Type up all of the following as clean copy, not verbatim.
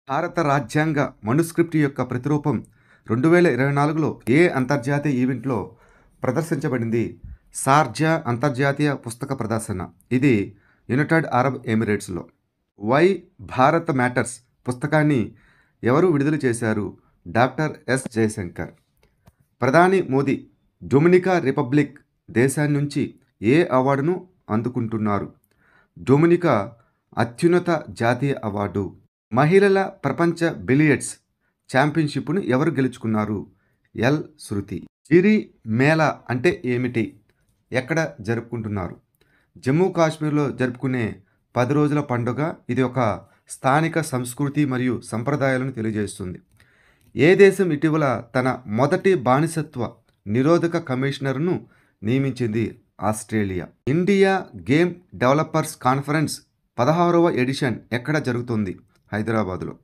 భారత రాజ్యాంగ మనుస్క్రిప్ట్ యొక్క ప్రతిరూపం 2024లో ఏ అంతర్జాతీయ ఈవెంట్లో ప్రదర్శించబడింది? షార్జా అంతర్జాతీయ పుస్తక ప్రదర్శన. ఇది యునైటెడ్ అరబ్ ఎమిరేట్స్లో. వై భారత్ మ్యాటర్స్ పుస్తకాన్ని ఎవరు విడుదల చేశారు? Doctor S Jaishankar. ప్రధాని మోదీ డొమినికా రిపబ్లిక్ దేశాన్ని నుంచి ఏ అవార్డును అందుకుంటున్నారు? డొమినికా అత్యున్నత జాతీయ అవార్డు. మహిళల ప్రపంచ బిలియర్డ్స్ ఛాంపియన్షిప్ను ఎవరు గెలుచుకున్నారు? ఎల్ శృతి. చిరి మేళా అంటే ఏమిటి? ఎక్కడ జరుపుకుంటున్నారు? జమ్మూ కాశ్మీర్లో జరుపుకునే 10 రోజుల పండుగ. ఇది ఒక స్థానిక సంస్కృతి మరియు సంప్రదాయాలను తెలియజేస్తుంది. ఏ దేశం ఇటీవల తన మొదటి బానిసత్వ నిరోధక కమిషనర్ను నియమించింది? Australia. India game developers conference 16వ ఎడిషన్ ఎక్కడ జరుగుతుంది? హైదరాబాదులో.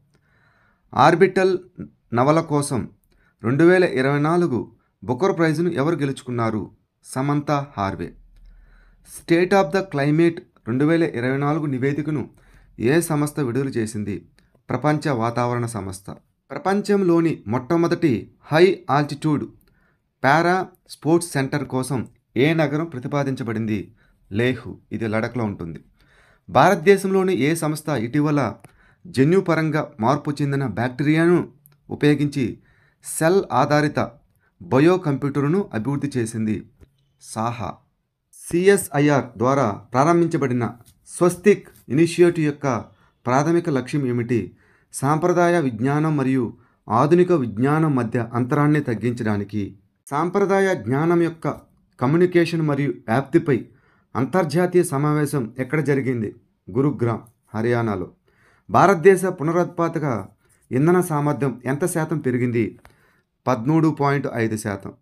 ఆర్బిటల్ నవల కోసం 2024 బుకర్ ప్రైజ్ను ఎవరు గెలుచుకున్నారు? Samantha Harvey. State of the climate 2024 నివేదికను ఏ సంస్థ విడుదల చేసింది? ప్రపంచ వాతావరణ సంస్థ. ప్రపంచంలోని మొట్టమొదటి high altitude para sports centre కోసం ఏ నగరం ప్రతిపాదించబడింది? లేహ్. ఇది లడఖ్లో ఉంటుంది. భారతదేశంలోని ఏ సంస్థ ఇటీవల జన్యుపరంగా మార్పు చెందిన బ్యాక్టీరియాను ఉపయోగించి సెల్ ఆధారిత బయో కంప్యూటర్ను అభివృద్ధి చేసింది? సాహా. సిఎస్ఐఆర్ ద్వారా ప్రారంభించబడిన స్వస్తిక్ ఇనిషియేటివ్ యొక్క ప్రాథమిక లక్ష్యం ఏమిటి? సాంప్రదాయ విజ్ఞానం మరియు ఆధునిక విజ్ఞానం మధ్య అంతరాన్ని తగ్గించడానికి. సాంప్రదాయ జ్ఞానం యొక్క కమ్యూనికేషన్ మరియు వ్యాప్తిపై అంతర్జాతీయ సమావేశం ఎక్కడ జరిగింది? గురుగ్రామ్, హర్యానాలో. భారతదేశ పునరుత్పాదక ఇంధన సామర్థ్యం ఎంత శాతం పెరిగింది? 13.5%.